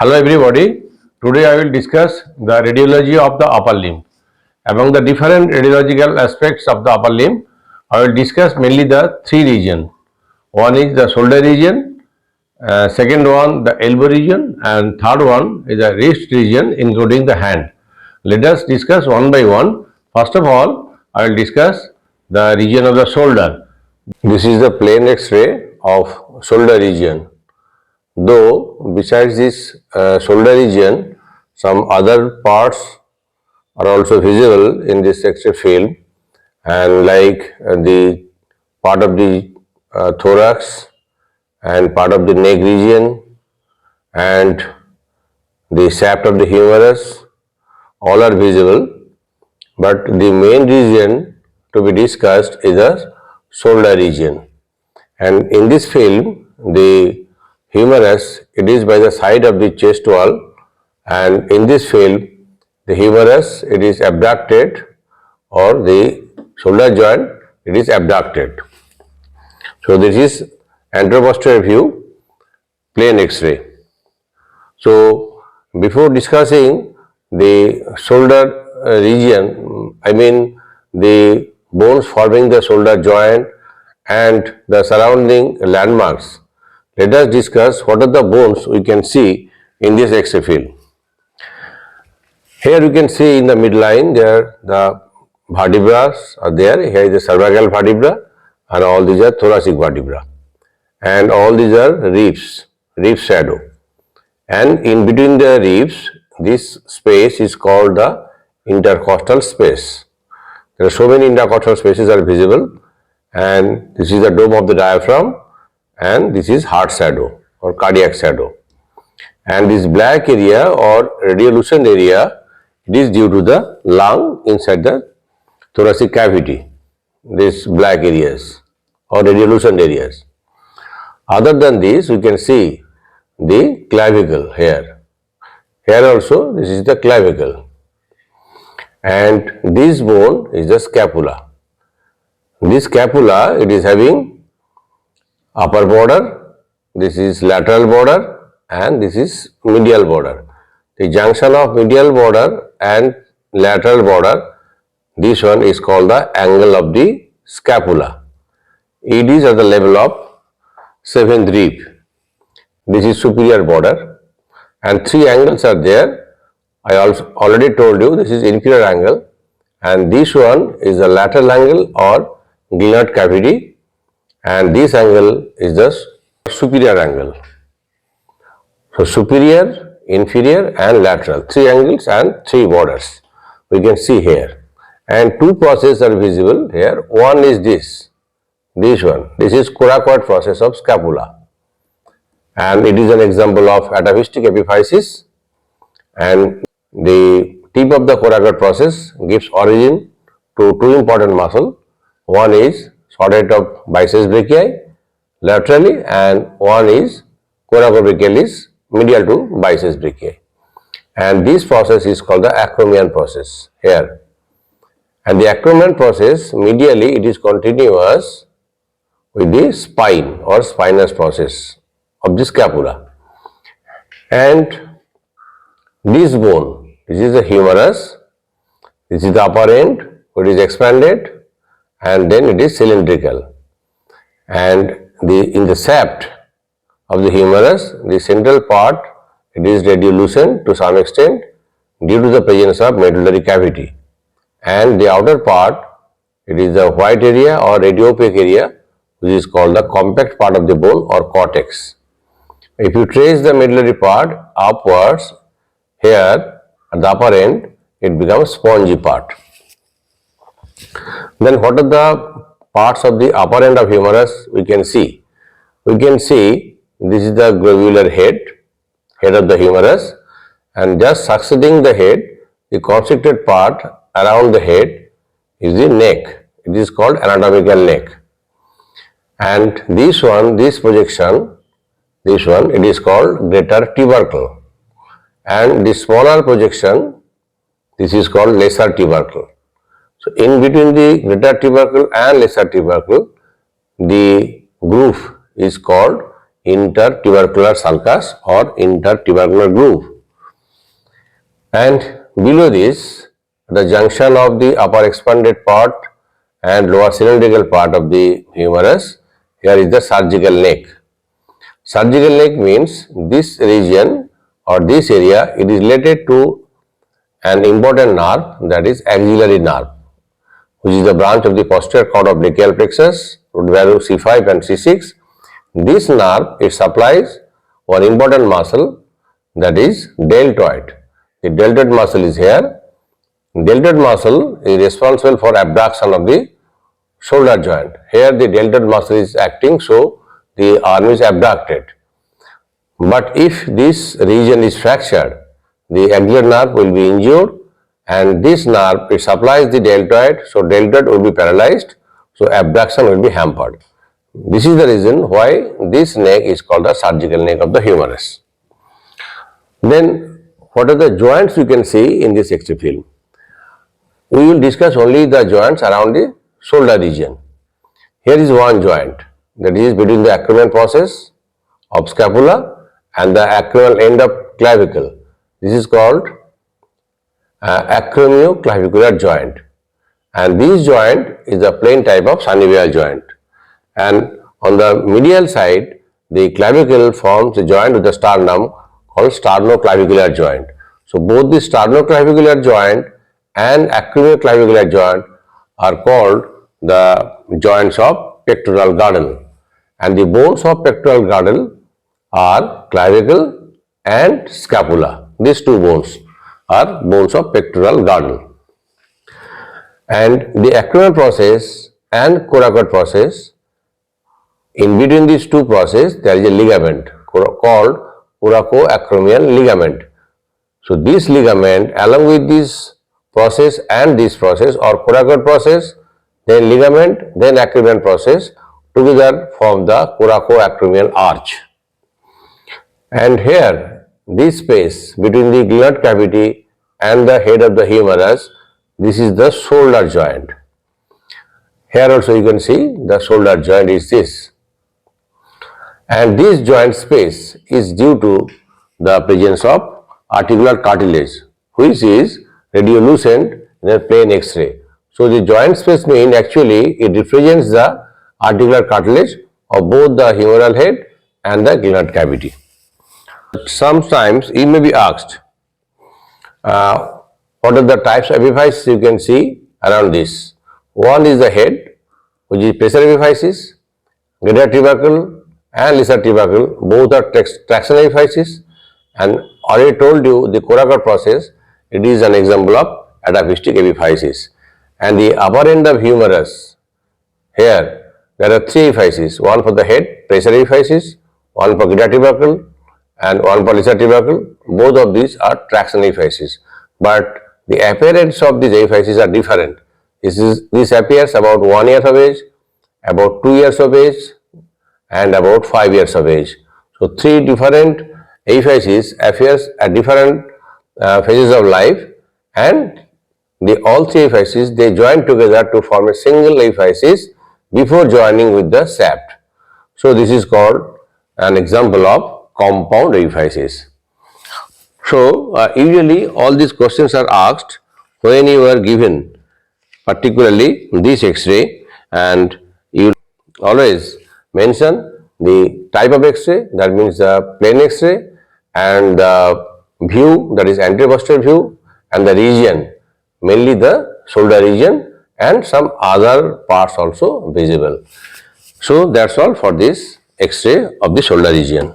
Hello everybody. Today I will discuss the radiology of the upper limb. Among the different radiological aspects of the upper limb, I will discuss mainly the three regions. One is the shoulder region, second one the elbow region, and third one is the wrist region including the hand. Let us discuss one by one. First of all, I will discuss the region of the shoulder. This is the plain X-ray of shoulder region. Though besides this shoulder region, some other parts are also visible in this X-ray film, and like the part of the thorax and part of the neck region and the shaft of the humerus, all are visible. But the main region to be discussed is the shoulder region. And in this film, the humerus, it is by the side of the chest wall, and in this film, the humerus, it is abducted, or the shoulder joint, it is abducted. So this is anteroposterior view, plain X-ray. So before discussing the shoulder region, I mean the bones forming the shoulder joint and the surrounding landmarks, let us discuss what are the bones we can see in this X-ray film. Here you can see in the midline there the vertebrae are there. Here is the cervical vertebra and all these are thoracic vertebra, and all these are ribs, rib shadow, and in between the ribs this space is called the intercostal space. There are so many intercostal spaces are visible, and this is the dome of the diaphragm, and this is heart shadow or cardiac shadow. And this black area or radiolucent area, it is due to the lung inside the thoracic cavity, these black areas or radiolucent areas. Other than this, we can see the clavicle here. Here also, this is the clavicle. And this bone is the scapula. This scapula, it is having upper border, this is lateral border, and this is medial border. The junction of medial border and lateral border, this one is called the angle of the scapula. It is at the level of seventh rib. This is superior border, and three angles are there. I also already told you this is inferior angle, and this one is the lateral angle or Glenoid cavity, and this angle is the superior angle. So superior, inferior and lateral, three angles and three borders we can see here, and two processes are visible here. One is this one, this is coracoid process of scapula, and it is an example of atavistic epiphysis, and the tip of the coracoid process gives origin to two important muscles. One is short head of biceps brachii laterally, and one is coracobrachialis medial to biceps brachii. And this process is called the acromion process here. And the acromion process, medially it is continuous with the spine or spinous process of the scapula. And this bone, this is the humerus, this is the upper end, it is expanded, and then it is cylindrical, and in the shaft of the humerus, the central part, it is radiolucent to some extent due to the presence of medullary cavity, and the outer part, it is the white area or radiopaque area, which is called the compact part of the bone or cortex. If you trace the medullary part upwards, here at the upper end, it becomes spongy part. Then what are the parts of the upper end of humerus we can see? We can see this is the globular head of the humerus, and just succeeding the head, the constricted part around the head is the neck. It is called anatomical neck. And this one, this projection, this one, it is called greater tubercle. And the smaller projection, this is called lesser tubercle. So in between the greater tubercle and lesser tubercle, the groove is called intertubercular sulcus or intertubercular groove. And below this, the junction of the upper expanded part and lower cylindrical part of the humerus, here is the surgical neck. Surgical neck means this region or this area, it is related to an important nerve, that is axillary nerve, which is the branch of the posterior cord of brachial plexus, root value C5 and C6. This nerve, it supplies one important muscle, that is deltoid. The deltoid muscle is here. Deltoid muscle is responsible for abduction of the shoulder joint. Here the deltoid muscle is acting, so the arm is abducted. But if this region is fractured, the axillary nerve will be injured, and this nerve, it supplies the deltoid, so deltoid will be paralyzed, so abduction will be hampered. This is the reason why this neck is called the surgical neck of the humerus. Then what are the joints you can see in this X-ray film? We will discuss only the joints around the shoulder region. Here is one joint, that is between the acromion process of scapula and the acromial end of clavicle. This is called acromioclavicular joint, and this joint is a plain type of synovial joint. And on the medial side, the clavicle forms a joint with the sternum called sternoclavicular joint. So both the sternoclavicular joint and acromioclavicular joint are called the joints of pectoral girdle, and the bones of pectoral girdle are clavicle and scapula. These two bones are bones of pectoral girdle. And the acromion process and coracoid process, in between these two processes there is a ligament called coracoacromial ligament. So this ligament, along with this process and this process, or coracoid process, then ligament, then acromion process, together form the coracoacromial arch. And here, this space between the glenoid cavity and the head of the humerus, this is the shoulder joint. Here also you can see the shoulder joint is this. And this joint space is due to the presence of articular cartilage, which is radiolucent in a plain X-ray. So the joint space mean actually it represents the articular cartilage of both the humeral head and the glenoid cavity. Sometimes you may be asked, what are the types of epiphyses you can see around this? One is the head, which is pressure epiphysis, greater tubercle and lesser tubercle, both are traction epiphysis. And already told you the coracoid process, it is an example of adapistic epiphysis. And the upper end of humerus, here there are three epiphyses, one for the head, pressure epiphysis, one for greater tubercle and one for lesser tubercle. Both of these are traction epiphysis, but the appearance of these epiphyses are different. This appears about 1 year of age, about 2 years of age and about 5 years of age. So three different epiphyses appears at different phases of life, and all three epiphyses, they join together to form a single epiphysis before joining with the shaft. So this is called an example of compound epiphysis. So usually all these questions are asked when you are given particularly this X-ray, and you always mention the type of X-ray, that means the plain X-ray, and the view, that is anterior posterior view, and the region, mainly the shoulder region, and some other parts also visible. So that's all for this X-ray of the shoulder region.